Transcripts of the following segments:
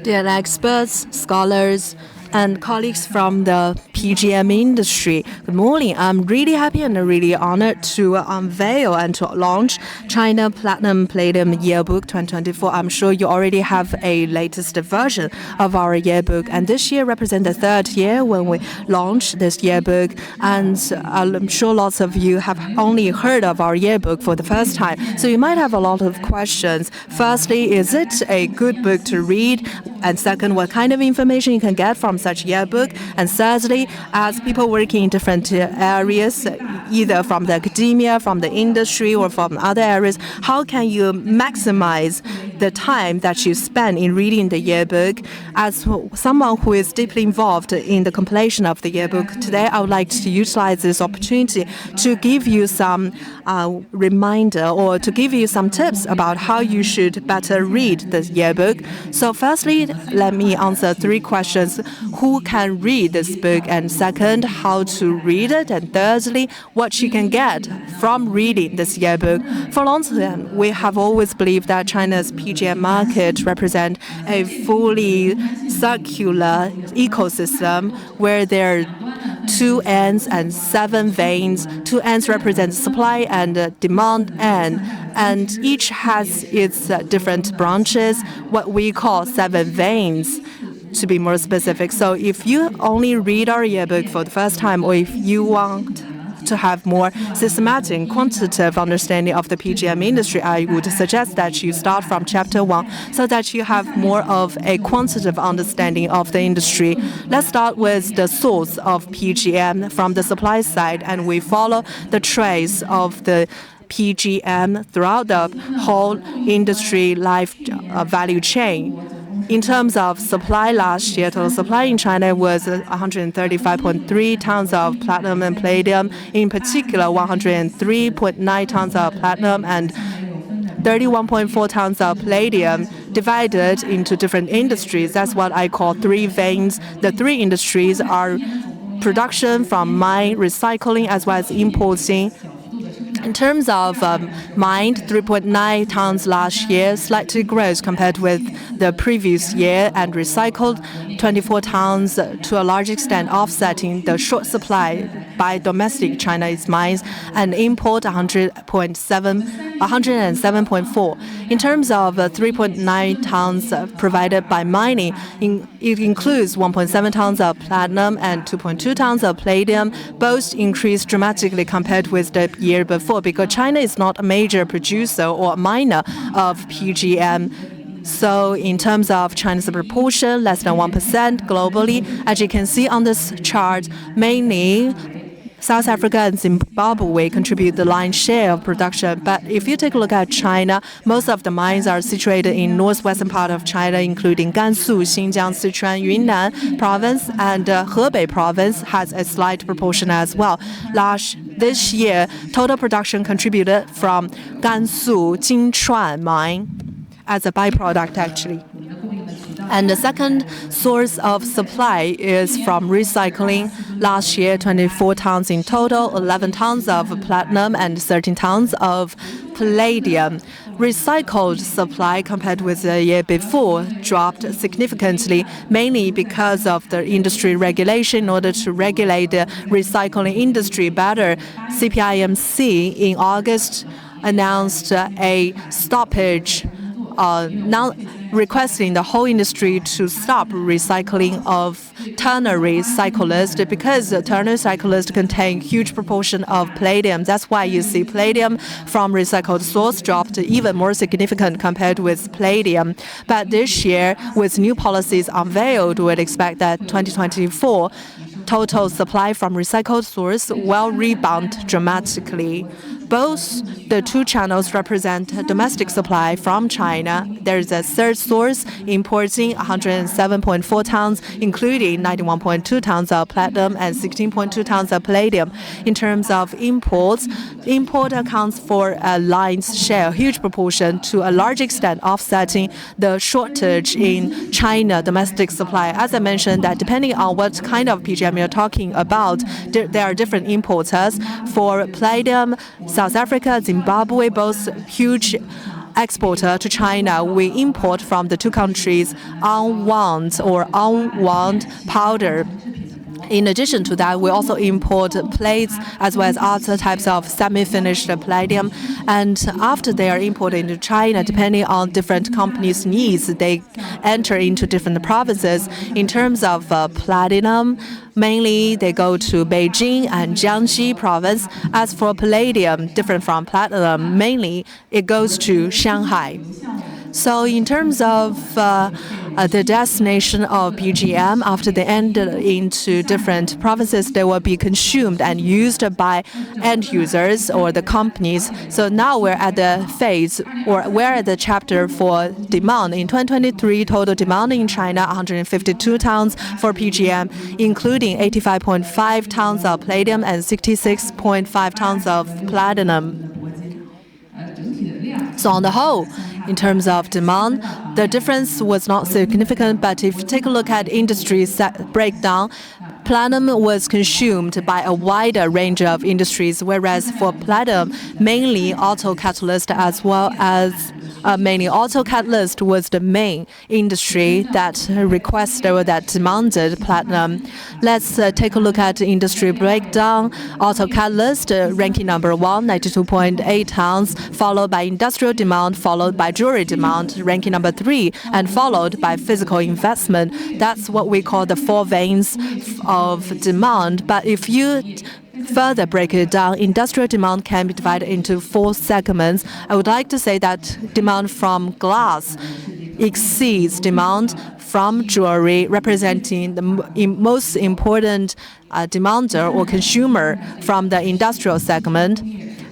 Dear experts, scholars, and colleagues from the PGM industry. Good morning. I'm really happy and really honored to unveil and to launch China Palladium Yearbook 2024. I'm sure you already have a latest version of our yearbook, and this year represents the third year when we launched this yearbook, and I'm sure lots of you have only heard of our yearbook for the first time, so you might have a lot of questions. Firstly, is it a good book to read? And second, what kind of information you can get from such yearbook? And thirdly, as people working in different areas, either from the academia, from the industry, or from other areas, how can you maximize the time that you spend in reading the yearbook? As someone who is deeply involved in the compilation of the yearbook, today I would like to utilize this opportunity to give you some reminder or to give you some tips about how you should better read the yearbook. So firstly, let me answer three questions. Who can read this book? And second, how to read it? And thirdly, what you can get from reading this yearbook. For a long time, we have always believed that China's PGM market represents a fully circular ecosystem where there are 2 ends and 7 veins. 2 ends represent supply and demand end, and each has its different branches, what we call 7 veins, to be more specific. So if you only read our yearbook for the first time, or if you want to have more systematic and quantitative understanding of the PGM industry, I would suggest that you start from chapter 1 so that you have more of a quantitative understanding of the industry. Let's start with the source of PGM from the supply side, and we follow the trace of the PGM throughout the whole industry life value chain. In terms of supply last year, total supply in China was 135.3 tons of platinum and palladium, in particular 103.9 tons of platinum and 31.4 tons of palladium, divided into different industries. That's what I call 3 veins. The 3 industries are production from mine, recycling, as well as importing. In terms of mined, 3.9 tons last year, slightly grows compared with the previous year, and recycled 24 tons, to a large extent offsetting the short supply by domestic Chinese mines, and import 107.4. In terms of 3.9 tons provided by mining, it includes 1.7 tons of platinum and 2.2 tons of palladium. Both increased dramatically compared with the year before, because China is not a major producer or miner of PGM. So in terms of China's proportion, less than 1% globally. As you can see on this chart, mainly South Africa and Zimbabwe contribute the lion's share of production. But if you take a look at China, most of the mines are situated in northwestern part of China, including Gansu, Xinjiang, Sichuan, Yunnan province, and Hebei province has a slight proportion as well. This year, total production contributed from Gansu Jinchuan mine as a byproduct, actually. And the second source of supply is from recycling. Last year, 24 tons in total, 11 tons of platinum and 13 tons of palladium. Recycled supply compared with the year before dropped significantly, mainly because of the industry regulation. In order to regulate the recycling industry better, CPIMC in August announced a stoppage, requesting the whole industry to stop recycling of ternary cyclists, because ternary cyclists contain huge proportion of palladium. That's why you see palladium from recycled source dropped even more significant compared with palladium. But this year, with new policies unveiled, we'd expect that 2024 total supply from recycled source will rebound dramatically. Both the 2 channels represent domestic supply from China. There's a third source importing 107.4 tons, including 91.2 tons of platinum and 16.2 tons of palladium. In terms of imports, import accounts for a lion's share, a huge proportion, to a large extent offsetting the shortage in China domestic supply. As I mentioned, that depending on what kind of PGM you're talking about, there are different importers. For palladium, South Africa, Zimbabwe, both huge exporter to China. We import from the two countries unwound powder. In addition to that, we also import plates as well as other types of semi-finished palladium. And after they are imported into China, depending on different companies' needs, they enter into different provinces. In terms of platinum, mainly they go to Beijing and Jiangxi province. As for palladium, different from platinum, mainly it goes to Shanghai. So in terms of the destination of PGM, after they enter into different provinces, they will be consumed and used by end users or the companies. So now we're at the phase, or we're at the chapter for demand. In 2023, total demand in China, 152 tons for PGM, including 85.5 tons of palladium and 66.5 tons of platinum. So on the whole, in terms of demand, the difference was not significant, but if you take a look at industry breakdown, platinum was consumed by a wider range of industries, whereas for platinum, mainly auto catalyst as well as mainly auto catalyst was the main industry that requested or that demanded platinum. Let's take a look at industry breakdown. Auto catalyst ranking number 1, 92.8 tons, followed by industrial demand, followed by jewelry demand, ranking number 3, and followed by physical investment. That's what we call the 4 veins of demand. But if you further break it down, industrial demand can be divided into 4 segments. I would like to say that demand from glass exceeds demand from jewelry, representing the most important demander or consumer from the industrial segment.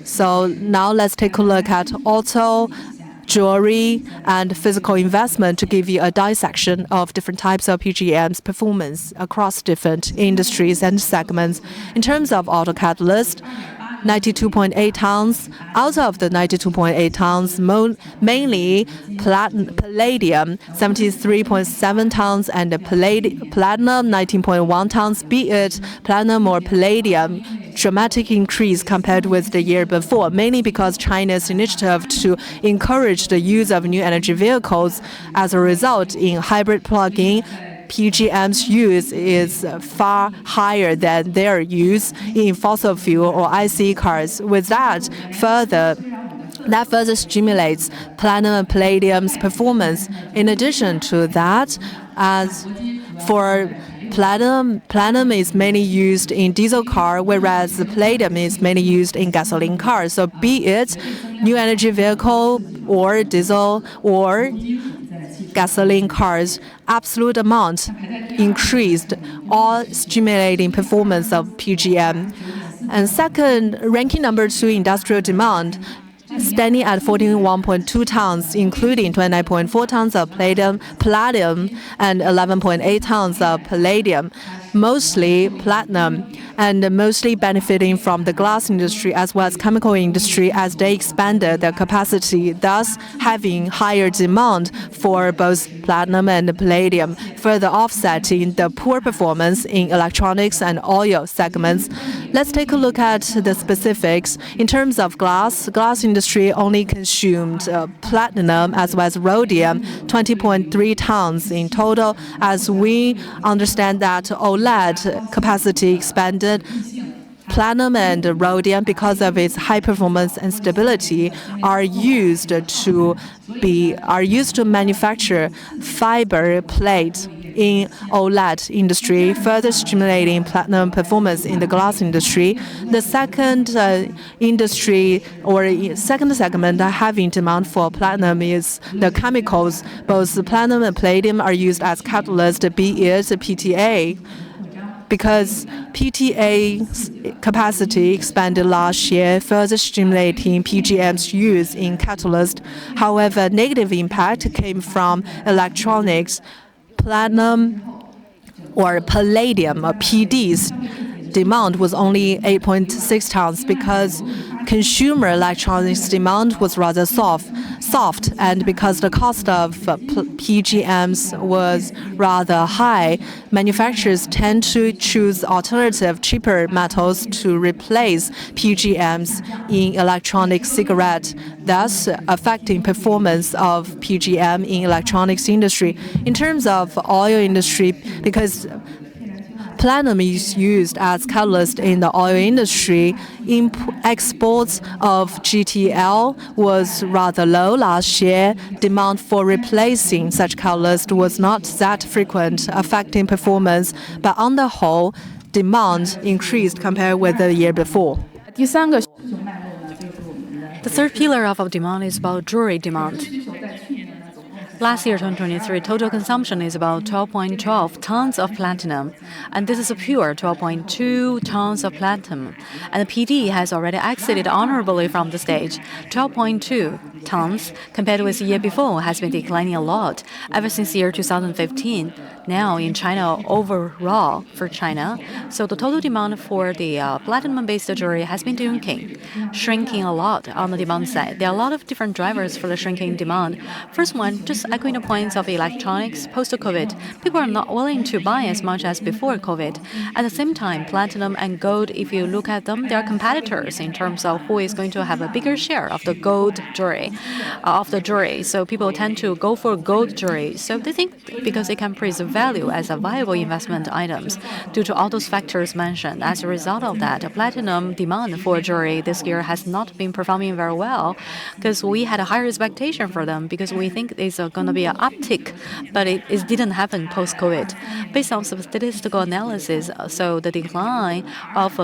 So now let's take a look at auto, jewelry, and physical investment to give you a dissection of different types of PGM's performance across different industries and segments. In terms of auto catalyst, 92.8 tons. Out of the 92.8 tons, mainly palladium, 73.7 tons, and platinum, 19.1 tons. Be it platinum or palladium, dramatic increase compared with the year before, mainly because China's initiative to encourage the use of new energy vehicles. As a result, in hybrid plug-in, PGM's use is far higher than their use in fossil fuel or IC cars. With that further stimulates platinum and palladium's performance. In addition to that, as for platinum is mainly used in diesel car, whereas palladium is mainly used in gasoline cars. So be it new energy vehicle or diesel or gasoline cars, absolute amount increased, all stimulating performance of PGM. And second, ranking number 2, industrial demand, standing at 41.2 tons, including 29.4 tons of palladium and 11.8 tons of palladium, mostly platinum, and mostly benefiting from the glass industry as well as chemical industry as they expanded their capacity, thus having higher demand for both platinum and palladium, further offsetting the poor performance in electronics and oil segments. Let's take a look at the specifics. In terms of glass industry only consumed platinum as well as rhodium, 20.3 tons in total. As we understand that OLED capacity expanded, platinum and rhodium, because of its high performance and stability, are used to manufacture fiber plate in OLED industry, further stimulating platinum performance in the glass industry. The second industry or second segment having demand for platinum is the chemicals. Both platinum and palladium are used as catalyst, be it PTA, because PTA's capacity expanded last year, further stimulating PGM's use in catalyst. However, negative impact came from electronics. Platinum or palladium or PD's demand was only 8.6 tons because consumer electronics demand was rather soft. soft, and because the cost of PGMs was rather high, manufacturers tend to choose alternative, cheaper metals to replace PGMs in electronic cigarettes, thus affecting performance of PGM in electronics industry. In terms of oil industry, because platinum is used as catalyst in the oil industry, exports of GTL was rather low last year. Demand for replacing such catalyst was not that frequent, affecting performance. But on the whole, demand increased compared with the year before. The third pillar of our demand is about jewelry demand. Last year, 2023, total consumption is about 12.12 tons of platinum, and this is a pure 12.2 tons of platinum. And the PD has already exited honorably from the stage. 12.2 tons, compared with the year before, has been declining a lot ever since the year 2015. Now in China, overall for China, so the total demand for the platinum-based jewelry has been shrinking a lot on the demand side. There are a lot of different drivers for the shrinking demand. First one, just echoing the points of electronics post-COVID. People are not willing to buy as much as before COVID. At the same time, platinum and gold, if you look at them, they are competitors in terms of who is going to have a bigger share of the gold jewelry, So people tend to go for gold jewelry. So they think because it can preserve value as a viable investment items due to all those factors mentioned. As a result of that, platinum demand for jewelry this year has not been performing very well because we had a higher expectation for them because we think it's going to be an uptick, but it didn't happen post-COVID. Based on some statistical analysis, so the decline of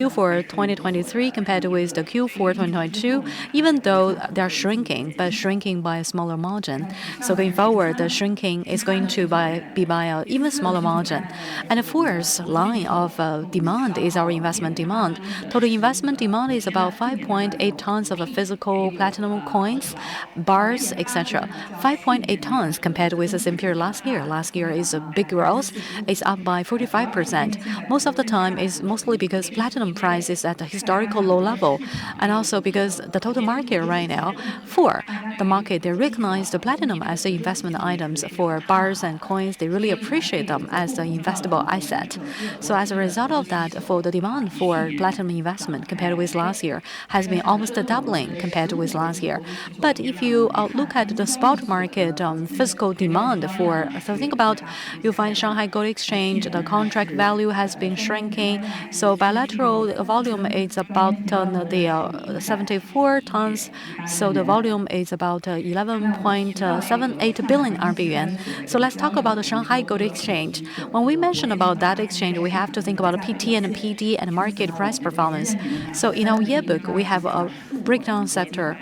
Q4 2023 compared with the Q4 2022, even though they're shrinking, but shrinking by a smaller margin. So going forward, the shrinking is going to be by an even smaller margin. And the fourth line of demand is our investment demand. Total investment demand is about 5.8 tons of physical platinum coins, bars, etc. 5.8 tons compared with the same period last year. Last year is a big growth. It's up by 45%. Most of the time is mostly because platinum price is at a historical low level, and also because the total market right now for the market, they recognize the platinum as the investment items for bars and coins. They really appreciate them as an investable asset. So as a result of that, for the demand for platinum investment compared with last year has been almost doubling compared with last year. But if you look at the spot market physical demand so think about, you find Shanghai Gold Exchange, the contract value has been shrinking. So bilateral volume is about 74 tons. So the volume is about 11.78 billion RMB yuan. So let's talk about the Shanghai Gold Exchange. When we mention about that exchange, we have to think about PT and PD and market price performance. So in our yearbook, we have a breakdown chapter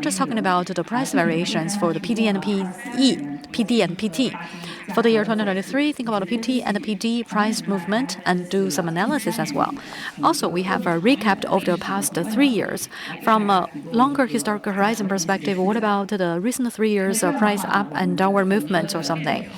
just talking about the price variations for the PD and PD and PT. For the year 2023, think about the PT and the PD price movement and do some analysis as well. Also, we have a recap of the past 3 years. From a longer historical horizon perspective, what about the recent 3 years price up and downward movements or something?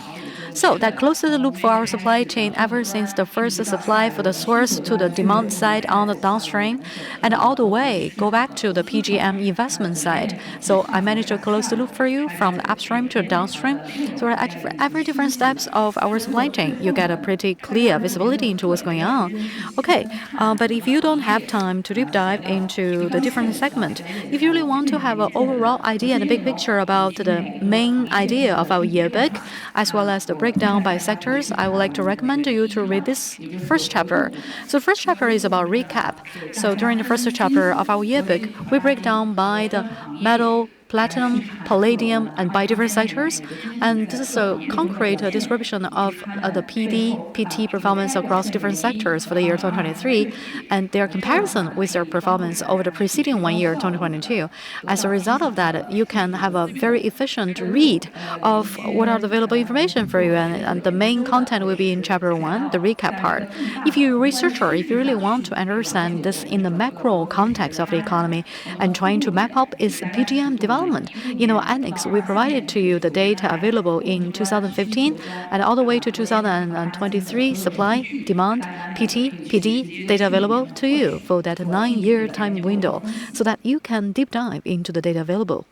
So that closes the loop for our supply chain ever since the first supply for the source to the demand side on the downstream, and all the way go back to the PGM investment side. So I managed to close the loop for you from the upstream to the downstream. So at every different steps of our supply chain, you get a pretty clear visibility into what's going on. Okay, but if you don't have time to deep dive into the different segment, if you really want to have an overall idea and a big picture about the main idea of our yearbook, as well as the breakdown by sectors, I would like to recommend you to read this first chapter. So first chapter is about recap. So during the first chapter of our yearbook, we break down by the metal, platinum, palladium, and by different sectors. And this is a concrete description of the PD, PT performance across different sectors for the year 2023, and their comparison with their performance over the preceding 1 year, 2022. As a result of that, you can have a very efficient read of what are the available information for you, and the main content will be in chapter 1, the recap part. If you're a researcher, if you really want to understand this in the macro context of the economy and trying to map up its PGM development, moment. In our annex, we provided to you the data available in 2015 and all the way to 2023 supply, demand, PT, PD data available to you for that 9-year time window so that you can deep dive into the data available.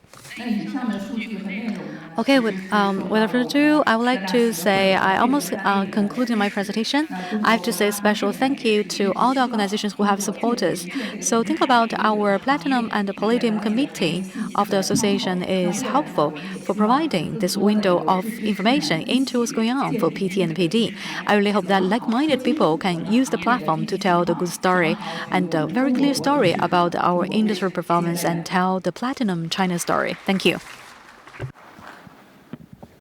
Okay, without further ado, I would like to say I almost concluded my presentation. I have to say a special thank you to all the organizations who have supported us. So think about our Platinum and the Palladium Committee of the association is helpful for providing this window of information into what's going on for PT and PD. I really hope that like-minded people can use the platform to tell the good story and a very clear story about our industry performance and tell the Platinum China story. Thank you.